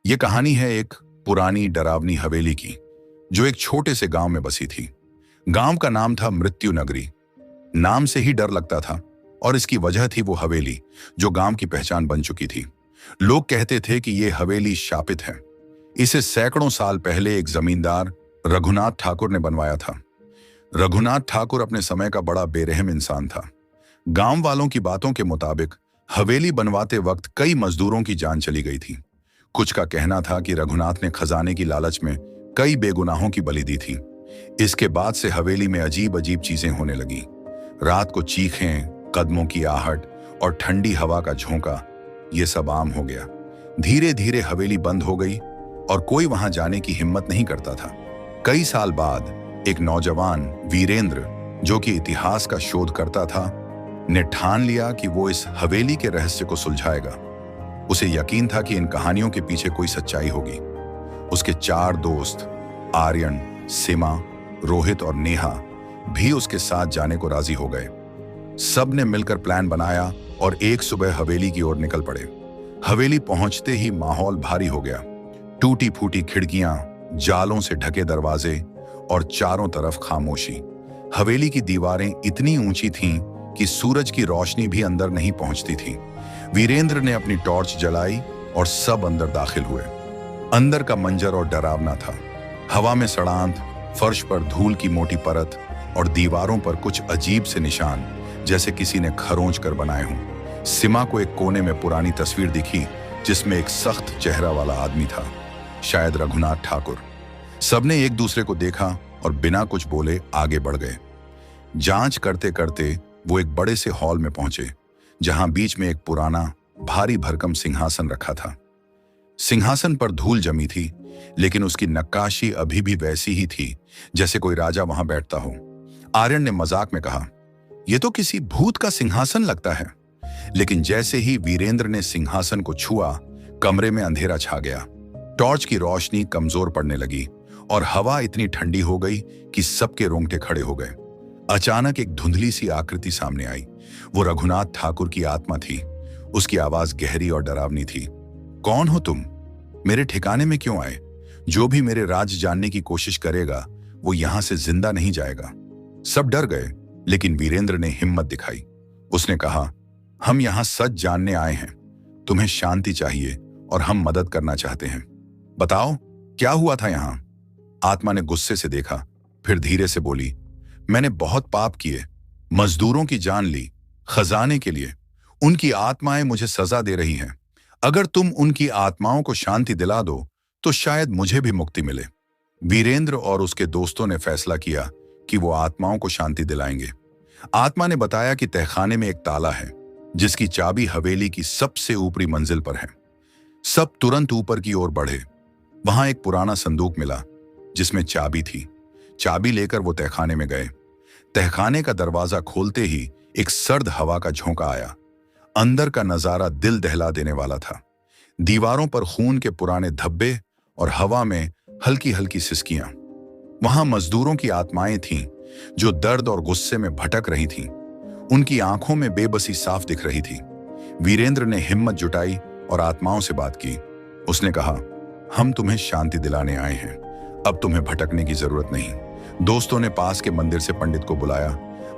ये कहानी है एक पुरानी डरावनी हवेली की, जो एक छोटे से गांव में बसी थी। गांव का नाम था मृत्यु नगरी। नाम से ही डर लगता था और इसकी वजह थी वो हवेली जो गांव की पहचान बन चुकी थी। लोग कहते थे कि ये हवेली शापित है। इसे सैकड़ों साल पहले एक जमींदार रघुनाथ ठाकुर ने बनवाया था। रघुनाथ ठाकुर अपने समय का बड़ा बेरहम इंसान था। गांव वालों की बातों के मुताबिक हवेली बनवाते वक्त कई मजदूरों की जान चली गई थी। कुछ का कहना था कि रघुनाथ ने खजाने की लालच में कई बेगुनाहों की बलि दी थी। इसके बाद से हवेली में अजीब अजीब चीजें होने लगी। रात को चीखें, कदमों की आहट और ठंडी हवा का झोंका, ये सब आम हो गया। धीरे धीरे हवेली बंद हो गई और कोई वहां जाने की हिम्मत नहीं करता था। कई साल बाद एक नौजवान वीरेंद्र, जो कि इतिहास का शोध करता था, ने ठान लिया कि वो इस हवेली के रहस्य को सुलझाएगा। उसे यकीन था कि इन कहानियों के पीछे कोई सच्चाई होगी। उसके 4 दोस्त आर्यन, सीमा, रोहित और नेहा भी उसके साथ जाने को राजी हो गए। सब ने मिलकर प्लान बनाया और एक सुबह हवेली की ओर निकल पड़े। हवेली पहुंचते ही माहौल भारी हो गया। टूटी फूटी खिड़कियां, जालों से ढके दरवाजे और चारों तरफ खामोशी। हवेली की दीवारें इतनी ऊंची थीं कि सूरज की रोशनी भी अंदर नहीं पहुंचती थी। वीरेंद्र ने अपनी टॉर्च जलाई और सब अंदर दाखिल हुए। अंदर का मंजर और डरावना था। हवा में सड़ांत, फर्श पर धूल की मोटी परत और दीवारों पर कुछ अजीब से निशान, जैसे किसी ने खरोंच कर बनाए हों। सीमा को एक कोने में पुरानी तस्वीर दिखी जिसमें एक सख्त चेहरा वाला आदमी था, शायद रघुनाथ ठाकुर। सबने एक दूसरे को देखा और बिना कुछ बोले आगे बढ़ गए। जांच करते करते वो एक बड़े से हॉल में पहुंचे, जहां बीच में एक पुराना भारी भरकम सिंहासन रखा था। सिंहासन पर धूल जमी थी, लेकिन उसकी नक्काशी अभी भी वैसी ही थी जैसे कोई राजा वहां बैठता हो। आर्यन ने मजाक में कहा, यह तो किसी भूत का सिंहासन लगता है। लेकिन जैसे ही वीरेंद्र ने सिंहासन को छुआ, कमरे में अंधेरा छा गया। टॉर्च की रोशनी कमजोर पड़ने लगी और हवा इतनी ठंडी हो गई कि सबके रोंगटे खड़े हो गए। अचानक एक धुंधली सी आकृति सामने आई। वो रघुनाथ ठाकुर की आत्मा थी। उसकी आवाज गहरी और डरावनी थी। कौन हो तुम? मेरे ठिकाने में क्यों आए? जो भी मेरे राज जानने की कोशिश करेगा वो यहां से जिंदा नहीं जाएगा। सब डर गए, लेकिन वीरेंद्र ने हिम्मत दिखाई। उसने कहा, हम यहां सच जानने आए हैं। तुम्हें शांति चाहिए और हम मदद करना चाहते हैं। बताओ, क्या हुआ था यहां? आत्मा ने गुस्से से देखा, फिर धीरे से बोली, मैंने बहुत पाप किए, मजदूरों की जान ली, खजाने के लिए। उनकी आत्माएं मुझे सजा दे रही हैं। अगर तुम उनकी आत्माओं को शांति दिला दो तो शायद मुझे भी मुक्ति मिले। वीरेंद्र और उसके दोस्तों ने फैसला किया कि वो आत्माओं को शांति दिलाएंगे। आत्मा ने बताया कि तहखाने में एक ताला है, जिसकी चाबी हवेली की सबसे ऊपरी मंजिल पर है। सब तुरंत ऊपर की ओर बढ़े। वहां एक पुराना संदूक मिला जिसमें चाबी थी। चाबी लेकर वो तहखाने में गए। तहखाने का दरवाजा खोलते ही एक सर्द हवा का झोंका आया। अंदर का नजारा दिल दहला देने वाला था। दीवारों पर खून के पुराने धब्बे और हवा में हल्की हल्की सिसकियां। वहां मजदूरों की आत्माएं थीं जो दर्द और गुस्से में भटक रही थीं। उनकी आंखों में बेबसी साफ दिख रही थी। वीरेंद्र ने हिम्मत जुटाई और आत्माओं से बात की। उसने कहा, हम तुम्हें शांति दिलाने आए हैं। अब तुम्हें भटकने की जरूरत नहीं। दोस्तों ने पास के मंदिर से पंडित को बुलाया।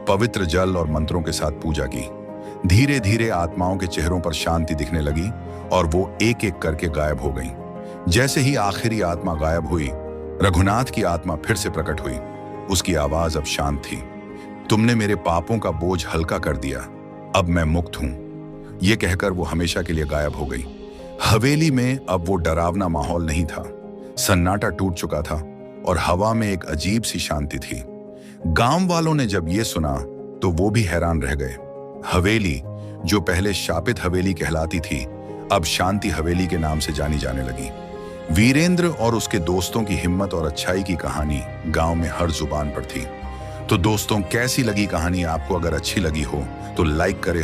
पवित्र जल और मंत्रों के साथ पूजा की। धीरे धीरे आत्माओं के चेहरों पर शांति दिखने लगी और वो एक एक करके गायब हो गईं। जैसे ही आखिरी आत्मा गायब हुई, रघुनाथ की आत्मा फिर से प्रकट हुई। उसकी आवाज अब शांत थी। तुमने मेरे पापों का बोझ हल्का कर दिया, अब मैं मुक्त हूं। यह कहकर वो हमेशा के लिए गायब हो गई। हवेली में अब वो डरावना माहौल नहीं था। सन्नाटा टूट चुका था और हवा में एक अजीब सी शांति थी। गांव वालों ने जब ये सुना तो वो भी हैरान रह गए। हवेली, जो पहले शापित हवेली कहलाती थी, अब शांति हवेली के नाम से जानी जाने लगी। वीरेंद्र और उसके दोस्तों की हिम्मत और अच्छाई की कहानी गांव में हर जुबान पर थी। तो दोस्तों, कैसी लगी कहानी आपको? अगर अच्छी लगी हो तो लाइक करें,